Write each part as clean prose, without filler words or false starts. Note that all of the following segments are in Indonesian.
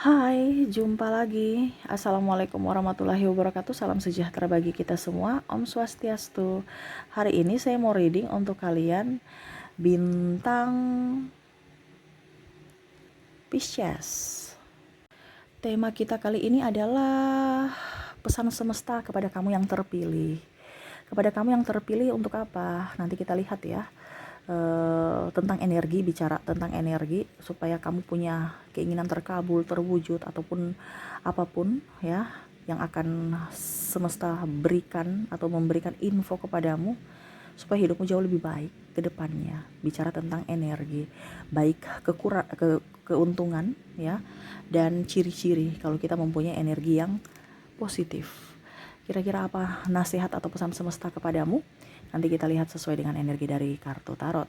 Hai, jumpa lagi. Assalamualaikum warahmatullahi wabarakatuh. Salam sejahtera bagi kita semua. Om Swastiastu. Hari ini saya mau reading untuk kalian bintang Pisces. Tema kita kali ini adalah pesan semesta kepada kamu yang terpilih. Kepada kamu yang terpilih untuk apa? Nanti kita lihat ya. Tentang energi, bicara tentang energi supaya kamu punya keinginan terkabul, terwujud ataupun apapun ya yang akan semesta berikan atau memberikan info kepadamu supaya hidupmu jauh lebih baik ke depannya. Bicara tentang energi, baik keuntungan ya dan ciri-ciri kalau kita mempunyai energi yang positif. Kira-kira apa nasihat atau pesan semesta kepadamu? Nanti kita lihat sesuai dengan energi dari kartu tarot.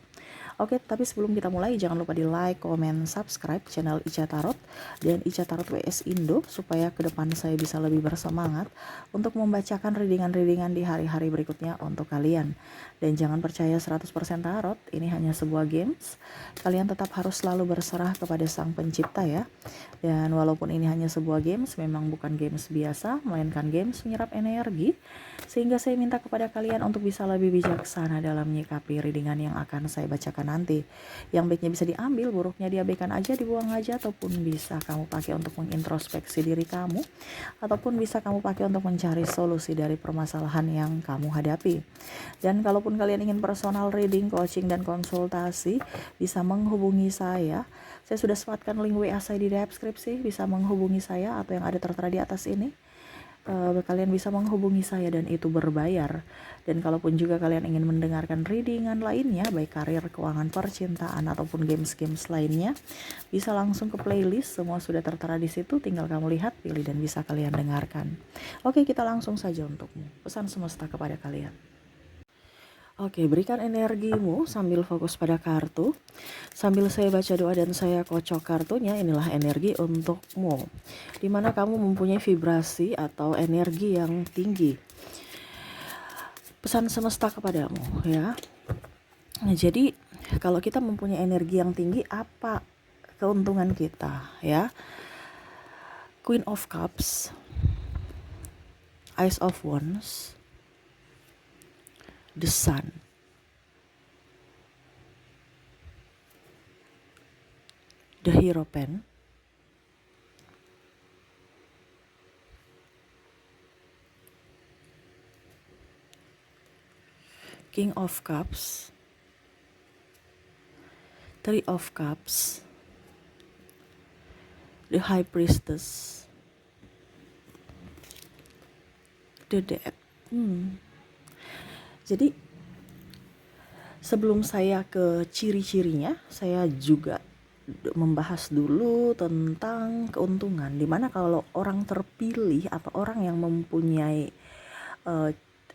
Oke, tapi sebelum kita mulai jangan lupa di like, comment, subscribe channel Ica Tarot dan Ica Tarot WS Indo supaya ke depan saya bisa lebih bersemangat untuk membacakan readingan-readingan di hari-hari berikutnya untuk kalian. Dan jangan percaya 100% tarot, ini hanya sebuah games. Kalian tetap harus selalu berserah kepada Sang Pencipta ya. Dan walaupun ini hanya sebuah games, memang bukan games biasa, melainkan games menyerap energi. Sehingga saya minta kepada kalian untuk bisa lebih bijaksana dalam menyikapi readingan yang akan saya bacakan nanti. Yang baiknya bisa diambil, buruknya diabaikan aja, dibuang aja, ataupun bisa kamu pakai untuk mengintrospeksi diri kamu, ataupun bisa kamu pakai untuk mencari solusi dari permasalahan yang kamu hadapi. Dan kalaupun kalian ingin personal reading, coaching, dan konsultasi, bisa menghubungi saya. Saya sudah sematkan link WA saya di deskripsi, bisa menghubungi saya atau yang ada tertera di atas ini. Kalian bisa menghubungi saya dan itu berbayar. Dan kalaupun juga kalian ingin mendengarkan readingan lainnya, baik karir, keuangan, percintaan ataupun games-games lainnya, bisa langsung ke playlist, semua sudah tertera di situ, tinggal kamu lihat, pilih dan bisa kalian dengarkan. Oke, kita langsung saja untukmu. Pesan semesta kepada kalian. Oke, berikan energimu sambil fokus pada kartu. Sambil saya baca doa dan saya kocok kartunya, inilah energi untukmu. Dimana kamu mempunyai vibrasi atau energi yang tinggi. Pesan semesta kepadamu ya. Nah, jadi kalau kita mempunyai energi yang tinggi, apa keuntungan kita ya? Queen of Cups, Ace of Wands, The Sun, The Hierophant, King of Cups, Three of Cups, The High Priestess, The Death. Jadi sebelum saya ke ciri-cirinya, saya juga membahas dulu tentang keuntungan. Dimana kalau orang terpilih atau orang yang mempunyai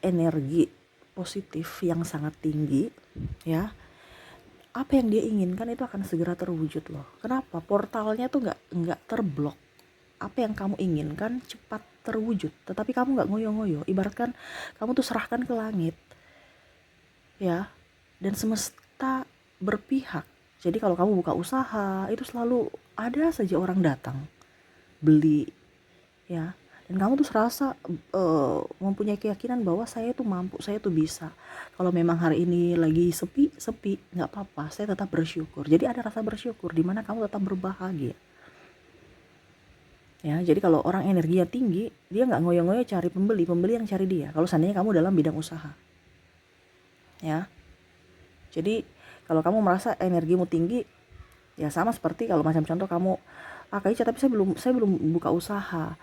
energi positif yang sangat tinggi, ya, apa yang dia inginkan itu akan segera terwujud loh. Kenapa? Portalnya tuh nggak terblok. Apa yang kamu inginkan cepat terwujud. Tetapi kamu nggak ngoyo-ngoyo. Ibaratkan kamu tuh serahkan ke langit, ya, dan semesta berpihak. Jadi kalau kamu buka usaha, itu selalu ada saja orang datang beli, ya. Dan kamu tuh serasa mempunyai keyakinan bahwa saya tuh mampu, saya tuh bisa. Kalau memang hari ini lagi sepi, nggak apa-apa, saya tetap bersyukur. Jadi ada rasa bersyukur di mana kamu tetap berbahagia. Ya, jadi kalau orang energinya tinggi, dia nggak ngoyo-ngoyo cari pembeli yang cari dia. Kalau seandainya kamu dalam bidang usaha, ya. Jadi kalau kamu merasa energimu tinggi, ya sama seperti kalau macam contoh kamu, Kak Ica, tapi saya belum buka usaha.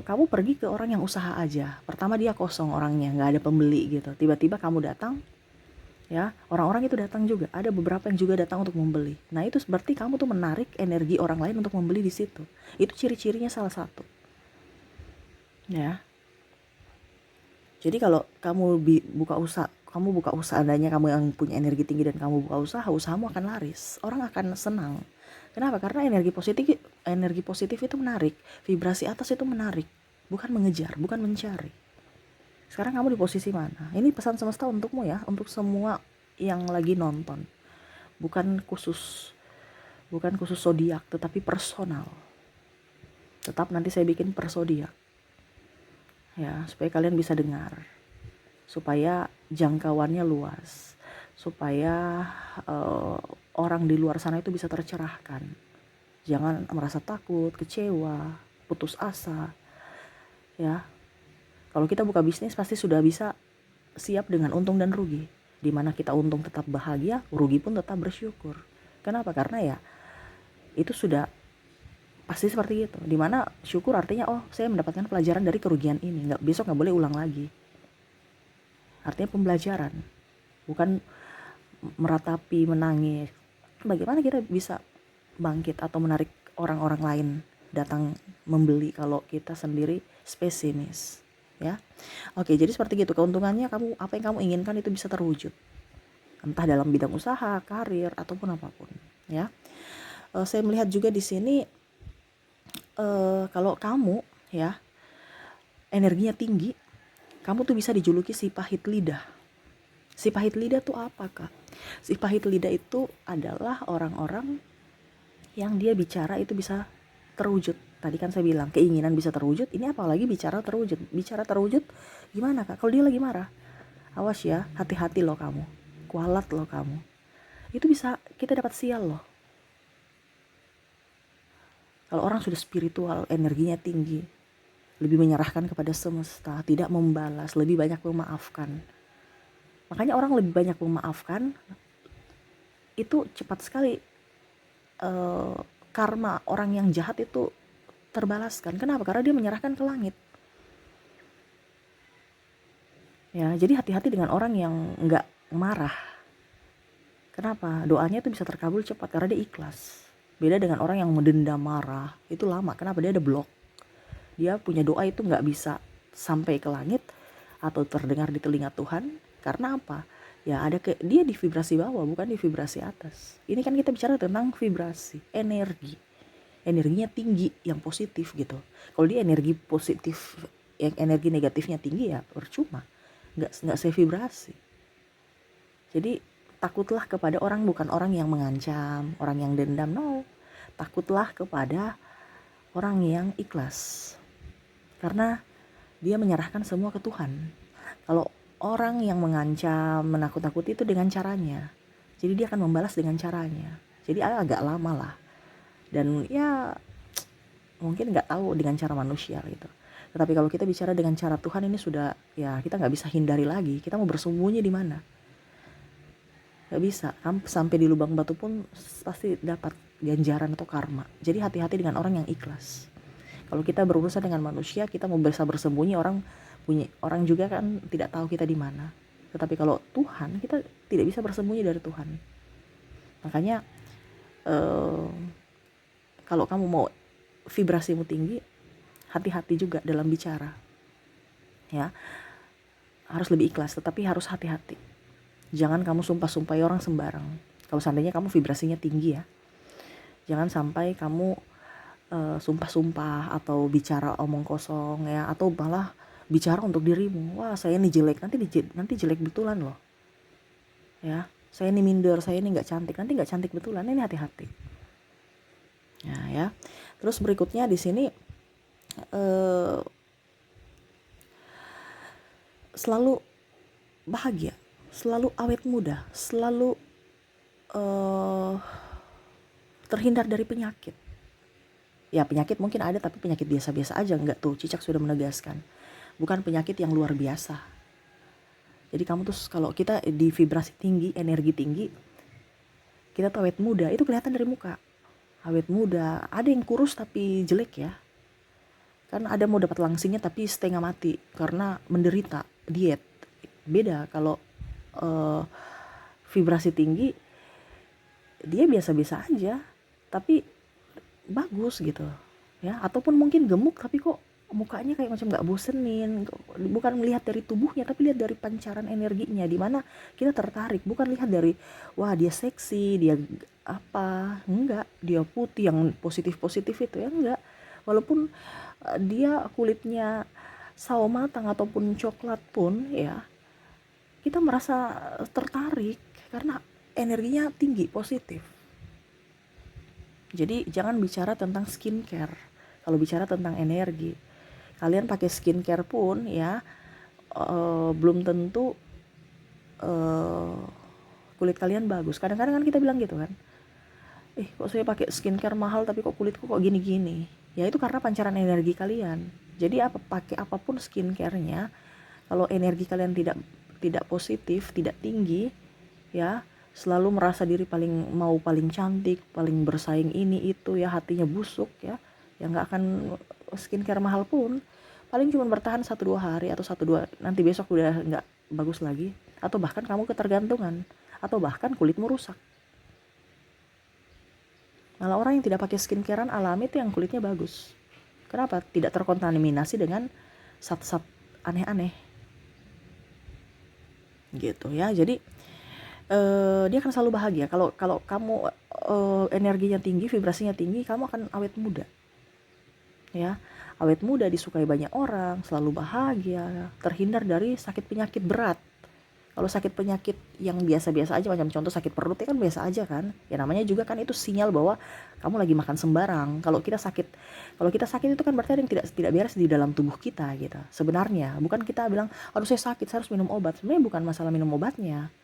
Kamu pergi ke orang yang usaha aja. Pertama dia kosong orangnya, nggak ada pembeli gitu. Tiba-tiba kamu datang, ya, orang-orang itu datang juga. Ada beberapa yang juga datang untuk membeli. Nah itu berarti kamu tuh menarik energi orang lain untuk membeli di situ. Itu ciri-cirinya salah satu. Ya. Jadi kalau kamu buka usaha, seandainya kamu yang punya energi tinggi dan kamu buka usaha, usahamu akan laris. Orang akan senang. Kenapa? Karena energi positif itu menarik, vibrasi atas itu menarik, bukan mengejar, bukan mencari. Sekarang kamu di posisi mana? Ini pesan semesta untukmu ya, untuk semua yang lagi nonton. Bukan khusus zodiak, tetapi personal. Tetap nanti saya bikin per zodiak ya, supaya kalian bisa dengar, supaya jangkauannya luas, supaya orang di luar sana itu bisa tercerahkan. Jangan merasa takut, kecewa, putus asa ya. Kalau kita buka bisnis pasti sudah bisa siap dengan untung dan rugi, dimana kita untung tetap bahagia, rugi pun tetap bersyukur. Kenapa? Karena ya itu sudah pasti seperti itu, dimana syukur artinya oh saya mendapatkan pelajaran dari kerugian ini, besok nggak boleh ulang lagi. Artinya pembelajaran, bukan meratapi, menangis. Bagaimana kita bisa bangkit atau menarik orang-orang lain datang membeli kalau kita sendiri pesimis ya. Oke, jadi seperti gitu keuntungannya, kamu apa yang kamu inginkan itu bisa terwujud, entah dalam bidang usaha, karir ataupun apapun ya. Saya melihat juga di sini kalau kamu ya energinya tinggi, kamu tuh bisa dijuluki si pahit lidah. Si pahit lidah tuh apa, Kak? Si pahit lidah itu adalah orang-orang yang dia bicara itu bisa terwujud. Tadi kan saya bilang keinginan bisa terwujud, ini apalagi bicara terwujud. Bicara terwujud gimana, Kak? Kalau dia lagi marah, awas ya, hati-hati loh kamu, kualat loh kamu. Itu bisa kita dapat sial loh. Kalau orang sudah spiritual, energinya tinggi, lebih menyerahkan kepada semesta, tidak membalas, lebih banyak memaafkan. Makanya orang lebih banyak memaafkan, itu cepat sekali karma orang yang jahat itu terbalaskan. Kenapa? Karena dia menyerahkan ke langit. Ya, jadi hati-hati dengan orang yang nggak marah. Kenapa? Doanya itu bisa terkabul cepat karena dia ikhlas. Beda dengan orang yang mendendam, marah, itu lama. Kenapa? Dia ada blok. Dia punya doa itu nggak bisa sampai ke langit atau terdengar di telinga Tuhan. Karena apa? Ya ada dia di vibrasi bawah, bukan di vibrasi atas. Ini kan kita bicara tentang vibrasi, energi. Energinya tinggi, yang positif gitu. Kalau dia energi positif, yang energi negatifnya tinggi ya percuma. Nggak sevibrasi. Jadi takutlah kepada orang, bukan orang yang mengancam, orang yang dendam, no. Takutlah kepada orang yang ikhlas, karena dia menyerahkan semua ke Tuhan. Kalau orang yang mengancam, menakut-nakuti itu dengan caranya, jadi dia akan membalas dengan caranya. Jadi agak lama lah, dan ya mungkin nggak tahu dengan cara manusia gitu. Tetapi kalau kita bicara dengan cara Tuhan, ini sudah ya kita nggak bisa hindari lagi. Kita mau bersembunyi di mana? Nggak bisa. Sampai di lubang batu pun pasti dapat ganjaran atau karma. Jadi hati-hati dengan orang yang ikhlas. Kalau kita berurusan dengan manusia, kita mau bisa bersembunyi, orang juga kan tidak tahu kita di mana. Tetapi kalau Tuhan, kita tidak bisa bersembunyi dari Tuhan. Makanya kalau kamu mau vibrasimu tinggi, hati-hati juga dalam bicara ya. Harus lebih ikhlas, tetapi harus hati-hati. Jangan kamu sumpah-sumpahi orang sembarang. Kalau seandainya kamu vibrasinya tinggi ya, jangan sampai kamu sumpah-sumpah atau bicara omong kosong ya, atau malah bicara untuk dirimu. Wah saya ini jelek, nanti jelek betulan loh ya. Saya ini minder, saya ini nggak cantik, nanti nggak cantik betulan. Ini hati-hati ya. Terus berikutnya di sini selalu bahagia, selalu awet muda, selalu terhindar dari penyakit. Ya penyakit mungkin ada, tapi penyakit biasa-biasa aja, enggak tuh. Cicak sudah menegaskan, bukan penyakit yang luar biasa. Jadi kamu tuh kalau kita di vibrasi tinggi, energi tinggi, kita tuh awet muda, itu kelihatan dari muka. Awet muda, ada yang kurus tapi jelek ya. Kan ada mau dapat langsingnya tapi setengah mati karena menderita diet. Beda kalau vibrasi tinggi, dia biasa-biasa aja tapi bagus gitu ya. Ataupun mungkin gemuk tapi kok mukanya kayak macam nggak bosenin. Bukan melihat dari tubuhnya, tapi lihat dari pancaran energinya, dimana kita tertarik. Bukan lihat dari wah dia seksi, dia apa, enggak, dia putih yang positif itu ya, enggak. Walaupun dia kulitnya sawo matang ataupun coklat pun ya, kita merasa tertarik karena energinya tinggi, positif. Jadi jangan bicara tentang skincare. Kalau bicara tentang energi, kalian pakai skincare pun ya, belum tentu kulit kalian bagus. Kadang-kadang kan kita bilang gitu kan, kok saya pakai skincare mahal tapi kok kulitku kok gini-gini. Ya itu karena pancaran energi kalian. Jadi pakai apapun skincare-nya, kalau energi kalian tidak positif, tidak tinggi, ya selalu merasa diri paling cantik, paling bersaing ini itu ya, hatinya busuk ya nggak akan, skincare mahal pun paling cuma bertahan 1-2 hari atau 1-2, nanti besok udah nggak bagus lagi, atau bahkan kamu ketergantungan, atau bahkan kulitmu rusak. Malah orang yang tidak pakai skincarean alami itu yang kulitnya bagus. Kenapa? Tidak terkontaminasi dengan zat-zat aneh-aneh gitu ya. Jadi dia akan selalu bahagia. Kalau kamu energinya tinggi, vibrasinya tinggi, kamu akan awet muda. Ya, awet muda, disukai banyak orang, selalu bahagia, terhindar dari sakit penyakit berat. Kalau sakit penyakit yang biasa-biasa aja, macam contoh sakit perut ya kan biasa aja kan. Ya namanya juga kan itu sinyal bahwa kamu lagi makan sembarang. Kalau kita sakit itu kan berarti ada yang tidak beres di dalam tubuh kita gitu. Sebenarnya bukan kita bilang, aduh saya sakit, saya harus minum obat. Sebenarnya bukan masalah minum obatnya.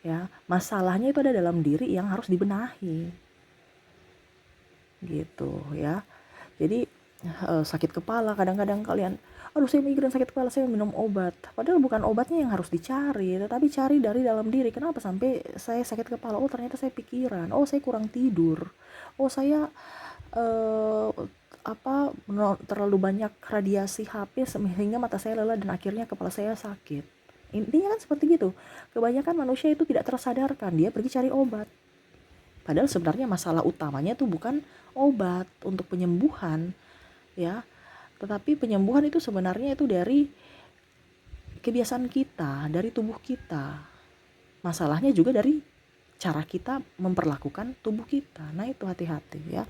Ya, masalahnya itu ada dalam diri yang harus dibenahi. Gitu ya. Jadi sakit kepala kadang-kadang kalian, aduh saya migrain sakit kepala, saya minum obat. Padahal bukan obatnya yang harus dicari, tetapi cari dari dalam diri. Kenapa sampai saya sakit kepala? Oh ternyata saya pikiran, oh saya kurang tidur, oh saya terlalu banyak radiasi HP sehingga mata saya lelah dan akhirnya kepala saya sakit. Intinya kan seperti gitu. Kebanyakan manusia itu tidak tersadarkan, dia pergi cari obat. Padahal sebenarnya masalah utamanya tuh bukan obat untuk penyembuhan ya, tetapi penyembuhan itu sebenarnya itu dari kebiasaan kita, dari tubuh kita. Masalahnya juga dari cara kita memperlakukan tubuh kita. Nah itu hati-hati ya.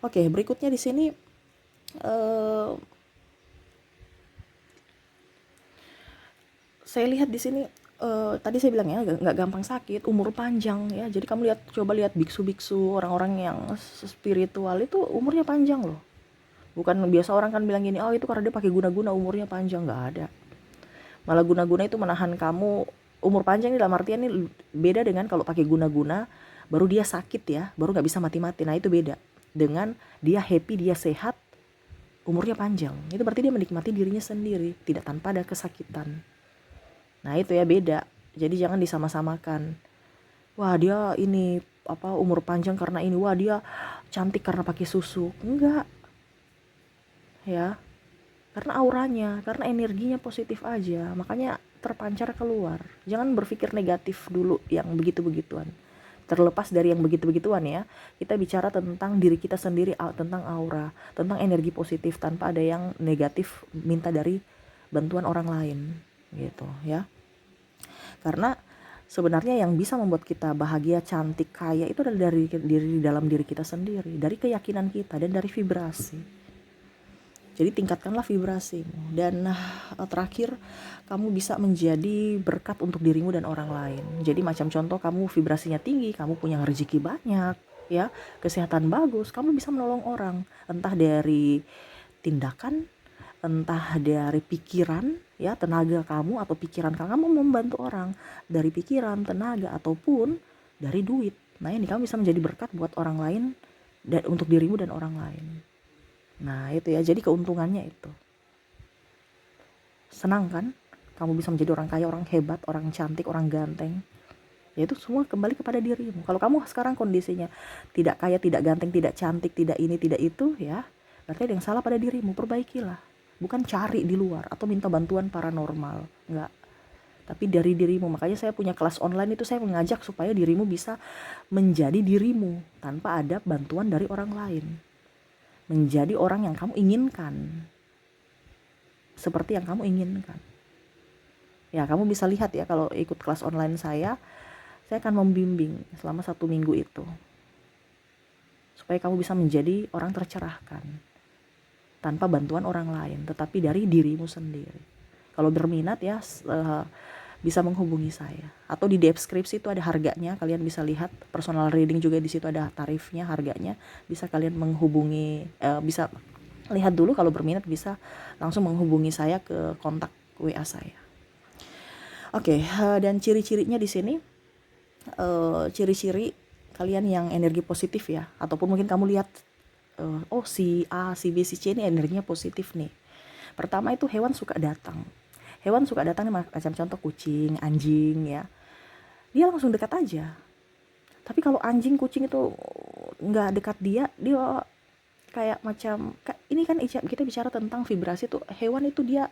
Oke, berikutnya di sini saya lihat di sini tadi saya bilang ya nggak gampang sakit, umur panjang ya. Jadi kamu coba lihat biksu-biksu, orang-orang yang spiritual itu umurnya panjang loh. Bukan biasa orang kan bilang gini, oh itu karena dia pakai guna-guna umurnya panjang. Nggak ada. Malah guna-guna itu menahan kamu. Umur panjang ini dalam artian ini beda dengan kalau pakai guna-guna baru dia sakit ya, baru nggak bisa mati-mati. Nah itu beda dengan dia happy, dia sehat, umurnya panjang. Itu berarti dia menikmati dirinya sendiri, tidak tanpa ada kesakitan. Nah itu ya beda. Jadi jangan disama-samakan. Wah dia ini umur panjang karena ini, wah dia cantik karena pakai susu. Enggak ya, karena auranya, karena energinya positif aja, makanya terpancar keluar. Jangan berpikir negatif dulu yang begitu-begituan. Terlepas dari yang begitu-begituan ya, kita bicara tentang diri kita sendiri, tentang aura, tentang energi positif, tanpa ada yang negatif minta dari bantuan orang lain gitu ya. Karena sebenarnya yang bisa membuat kita bahagia, cantik, kaya itu adalah dari dalam diri kita sendiri, dari keyakinan kita dan dari vibrasi. Jadi tingkatkanlah vibrasimu. Dan terakhir, kamu bisa menjadi berkat untuk dirimu dan orang lain. Jadi macam contoh, kamu vibrasinya tinggi, kamu punya rezeki banyak ya, kesehatan bagus, kamu bisa menolong orang, entah dari tindakan, entah dari pikiran ya, tenaga kamu atau pikiran kamu membantu orang, dari pikiran, tenaga, ataupun dari duit. Nah ini kamu bisa menjadi berkat buat orang lain dan untuk dirimu dan orang lain. Nah itu ya, jadi keuntungannya itu. Senang kan? Kamu bisa menjadi orang kaya, orang hebat, orang cantik, orang ganteng. Ya itu semua kembali kepada dirimu. Kalau kamu sekarang kondisinya tidak kaya, tidak ganteng, tidak cantik, tidak ini, tidak itu ya, berarti ada yang salah pada dirimu. Perbaikilah. Bukan cari di luar atau minta bantuan paranormal. Enggak. Tapi dari dirimu. Makanya saya punya kelas online itu, saya mengajak supaya dirimu bisa menjadi dirimu tanpa ada bantuan dari orang lain. Menjadi orang yang kamu inginkan, seperti yang kamu inginkan ya. Kamu bisa lihat ya, kalau ikut kelas online saya akan membimbing selama 1 minggu itu, supaya kamu bisa menjadi orang tercerahkan tanpa bantuan orang lain, tetapi dari dirimu sendiri. Kalau berminat ya, bisa menghubungi saya. Atau di deskripsi itu ada harganya, kalian bisa lihat. Personal reading juga di situ ada tarifnya, harganya. Bisa kalian menghubungi, bisa lihat dulu, kalau berminat bisa langsung menghubungi saya ke kontak WA saya. Oke, dan ciri-cirinya di sini, ciri-ciri kalian yang energi positif ya, ataupun mungkin kamu lihat, oh si A, si B, si C ini energinya positif nih. Pertama itu hewan suka datang. Hewan suka datang macam contoh kucing, anjing ya. Dia langsung dekat aja. Tapi kalau anjing, kucing itu nggak dekat dia kayak macam, ini kan kita bicara tentang vibrasi tuh, hewan itu dia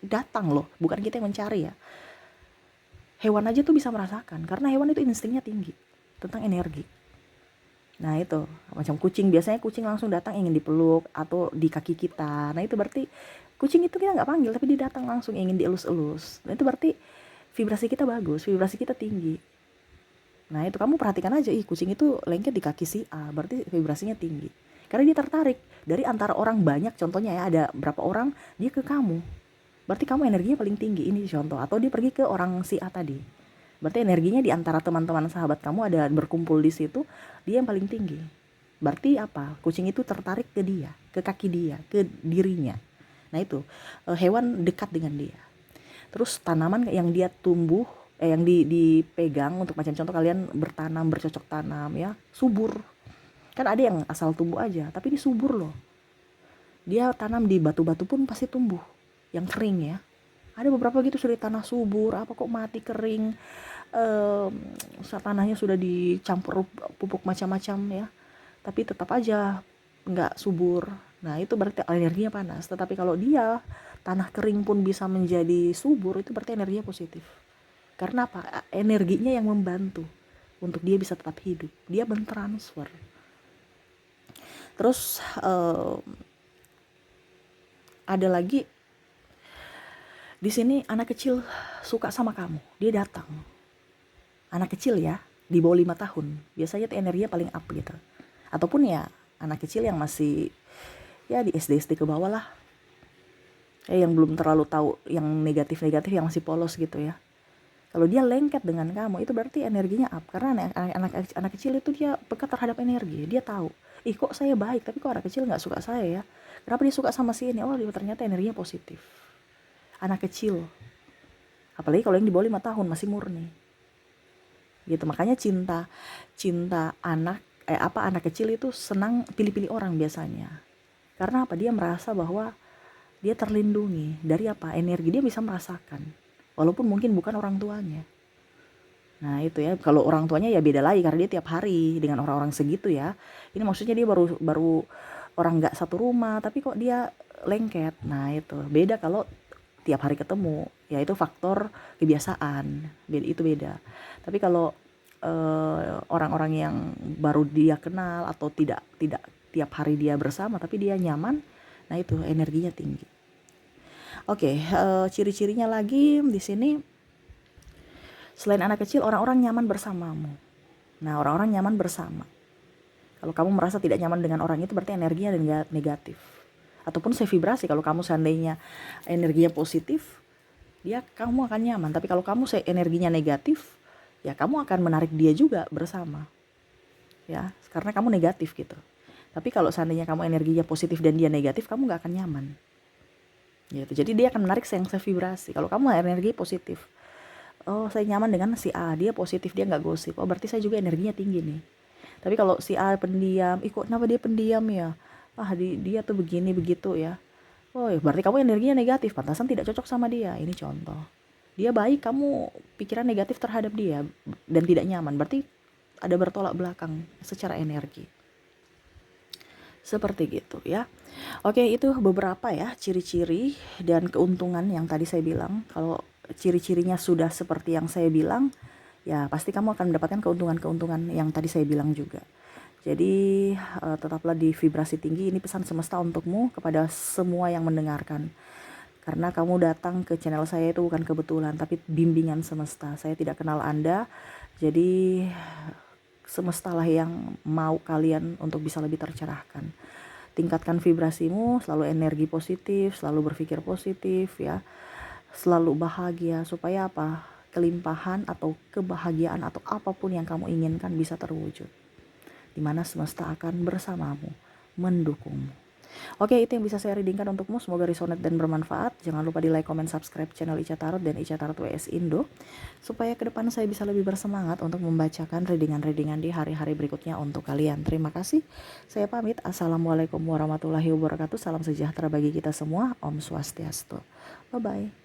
datang loh, bukan kita yang mencari ya. Hewan aja tuh bisa merasakan, karena hewan itu instingnya tinggi tentang energi. Nah itu, macam kucing, biasanya kucing langsung datang ingin dipeluk atau di kaki kita. Nah itu berarti kucing itu kita nggak panggil, tapi dia datang langsung ingin dielus-elus. Nah itu berarti vibrasi kita bagus, vibrasi kita tinggi. Nah itu kamu perhatikan aja, kucing itu lengket di kaki si A, berarti vibrasinya tinggi. Karena dia tertarik dari antara orang banyak, contohnya ya ada berapa orang, dia ke kamu. Berarti kamu energinya paling tinggi, ini contoh. Atau dia pergi ke orang si A tadi. Berarti energinya di antara teman-teman sahabat kamu ada berkumpul di situ, dia yang paling tinggi. Berarti apa? Kucing itu tertarik ke dia, ke kaki dia, ke dirinya. Nah itu, hewan dekat dengan dia. Terus tanaman yang dia tumbuh, yang dipegang, untuk macam contoh kalian bertanam, bercocok tanam ya, subur. Kan ada yang asal tumbuh aja, tapi ini subur loh. Dia tanam di batu-batu pun pasti tumbuh, yang kering ya. Ada beberapa gitu sudah tanah subur, apa kok mati kering, tanahnya sudah dicampur pupuk macam-macam ya, tapi tetap aja nggak subur. Nah itu berarti energinya panas. Tetapi kalau dia tanah kering pun bisa menjadi subur, itu berarti energinya positif. Karena apa? Energinya yang membantu untuk dia bisa tetap hidup, dia mentransfer. Terus ada lagi di sini, anak kecil suka sama kamu, dia datang. Anak kecil ya, di bawah 5 tahun, biasanya tuh energinya paling up gitu. Ataupun ya anak kecil yang masih ya di SD ke bawah lah, yang belum terlalu tahu yang negatif-negatif, yang masih polos gitu ya. Kalau dia lengket dengan kamu, itu berarti energinya up. Karena anak kecil itu dia peka terhadap energi, dia tahu, kok saya baik, tapi kok anak kecil nggak suka saya ya, kenapa dia suka sama si ini? Oh ternyata energinya positif. Anak kecil, apalagi kalau yang di bawah 5 tahun masih murni gitu. Makanya cinta anak kecil itu senang pilih-pilih orang biasanya. Karena apa? Dia merasa bahwa dia terlindungi dari apa? Energi, dia bisa merasakan walaupun mungkin bukan orang tuanya. Nah itu ya, kalau orang tuanya ya beda lagi, karena dia tiap hari dengan orang-orang segitu ya. Ini maksudnya dia baru orang nggak satu rumah, tapi kok dia lengket. Nah itu beda kalau tiap hari ketemu, ya itu faktor kebiasaan, itu beda. Tapi kalau orang-orang yang baru dia kenal atau tidak tiap hari dia bersama tapi dia nyaman, nah itu energinya tinggi. Oke, ciri-cirinya lagi di sini, selain anak kecil, orang-orang nyaman bersamamu. Nah orang-orang nyaman bersama, kalau kamu merasa tidak nyaman dengan orang itu, berarti energinya negatif. Ataupun saya vibrasi, kalau kamu seandainya energinya positif, kamu akan nyaman. Tapi kalau kamu energinya negatif, ya kamu akan menarik dia juga bersama ya, karena kamu negatif gitu. Tapi kalau seandainya kamu energinya positif dan dia negatif, kamu gak akan nyaman gitu. Jadi dia akan menarik yang sevibrasi. Kalau kamu energi positif, oh saya nyaman dengan si A, dia positif, dia gak gosip, oh berarti saya juga energinya tinggi nih. Tapi kalau si A pendiam, kok kenapa dia pendiam ya, dia tuh begini begitu ya, oh berarti kamu energinya negatif, pantasan tidak cocok sama dia. Ini contoh. Dia baik, kamu pikiran negatif terhadap dia dan tidak nyaman, berarti ada bertolak belakang secara energi. Seperti gitu ya. Oke, itu beberapa ya ciri-ciri dan keuntungan yang tadi saya bilang. Kalau ciri-cirinya sudah seperti yang saya bilang, ya pasti kamu akan mendapatkan keuntungan-keuntungan yang tadi saya bilang juga. Jadi tetaplah di vibrasi tinggi. Ini pesan semesta untukmu, kepada semua yang mendengarkan. Karena kamu datang ke channel saya itu bukan kebetulan, tapi bimbingan semesta. Saya tidak kenal Anda, jadi semestalah yang mau kalian untuk bisa lebih tercerahkan. Tingkatkan vibrasimu, selalu energi positif, selalu berpikir positif ya. selalu bahagia, supaya apa? Kelimpahan atau kebahagiaan atau apapun yang kamu inginkan bisa terwujud. Dimana semesta akan bersamamu, mendukungmu. Oke, itu yang bisa saya readingkan untukmu. Semoga resonate dan bermanfaat. Jangan lupa di like, comment, subscribe channel Ica Tarot dan Ica Tarot WS Indo, supaya ke depan saya bisa lebih bersemangat untuk membacakan readingan-readingan di hari-hari berikutnya untuk kalian. Terima kasih. Saya pamit. Assalamualaikum warahmatullahi wabarakatuh. Salam sejahtera bagi kita semua. Om Swastiastu. Bye-bye.